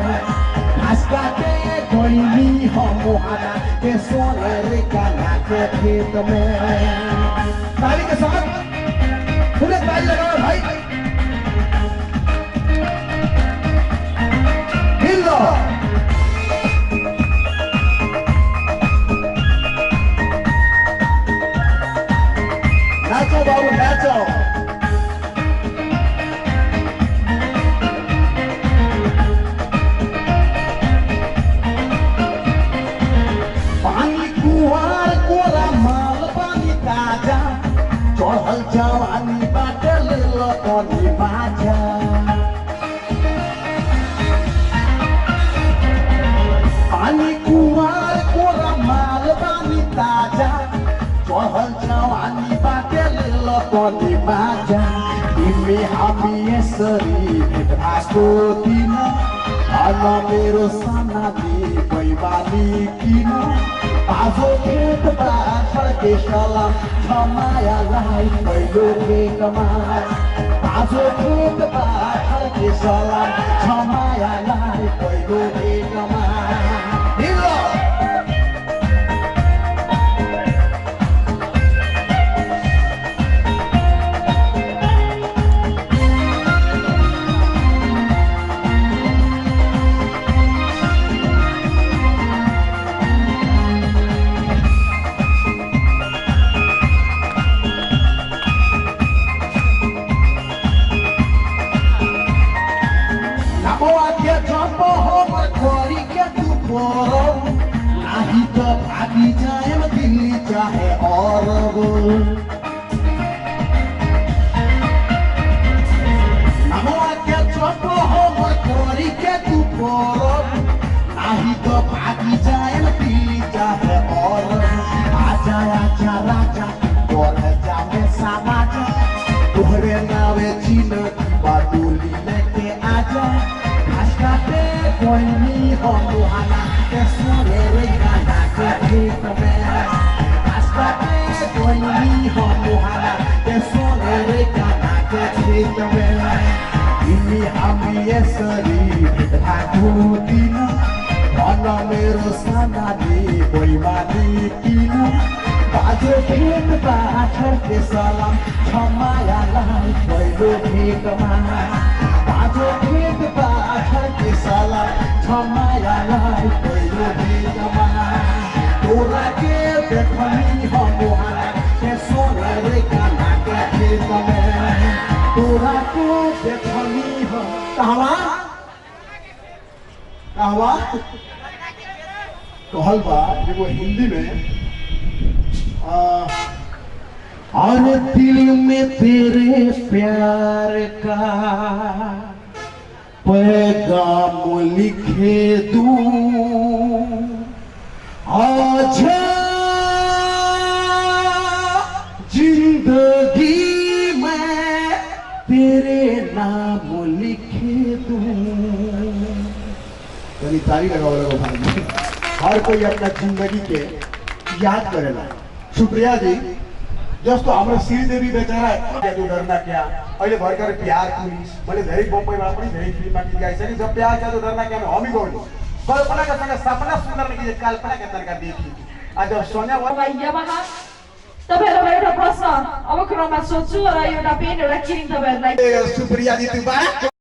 काटे कोई नहीं हो मुहाना के सोने रे गाना के खेत में ताली के साथ पूरे ताली लगाओ भाई हिलो नाचो बाबू नाचो पानी कुआर कोरा माल पानी ताजा चढ़ल जवानी बाटे ले लो पानी बाजा पानी कुआर कोरा माल पानी ताजा चढ़ल जवानी बाटे ले लो पानी बाजा इमे हामी सरी आको दिन आना मेरो साना दी बैबानी किन आजो खेत बाछड़ के सलाम छमाया लाई पहिलो खेतमा आजो खेत बाछड़ के सलाम छमाया लाई पहिलो खेतमा हिलो नहीं तो भागी जाए दिल्ली चाहे और नमवा के चप हो मकोरी के तू नहीं तो भागी जाए दिल्ली चाहे और आजा आजा राजा और जामे समाजा तोहरे नावे चीन बाटुली लेके आजा काटे कोई नहीं हो मुहाना के सोने रे गाना के खेत में काटे कोई नहीं हो मुहाना के सोने रे गाना के खेत में इन्हीं हम ये सरी ठाकू दिन अन मेरो साना दी कोई मानी किन बाजो खेत बाछड़ के सलाम छमाया लाई पहिलो खेतमा बाजो खेत बाछड़ के सलाम छमाया लाई पहिलो खेतमा तोरा के देखनी हो मुहाना के सोने रे गाना के खेत में तोरा के देखनी हो कहवा कहल बा एगो हिंदी में और दिल में तेरे प्यार का पैगाम लिखे दूं आजा जिंदगी में तेरे नाम लिखे दूं यानी ताली लगाओ भाई हर कोई अपना जिंदगी के याद करेला सुप्रिया जी जस्तो हाम्रो श्रीदेवी बेचारा जादू डरना क्या अहिले भर्खर प्यार पुलिस मैले धेरै बम्बईमा पनि धेरै फिल्ममा गीत गाइसकेँ जब प्यार जादू डरना क्या में हामी गौरी कल्पना का संग सपना सुंदर नहीं कल्पना के तरीका देखी आज जब सोनिया यमहा तपाईहरुलाई एउटा प्रश्न अब क्रममा सोध्छु र एउटा पेन एउटा किनिङ तपाईहरुलाई सुप्रिया जी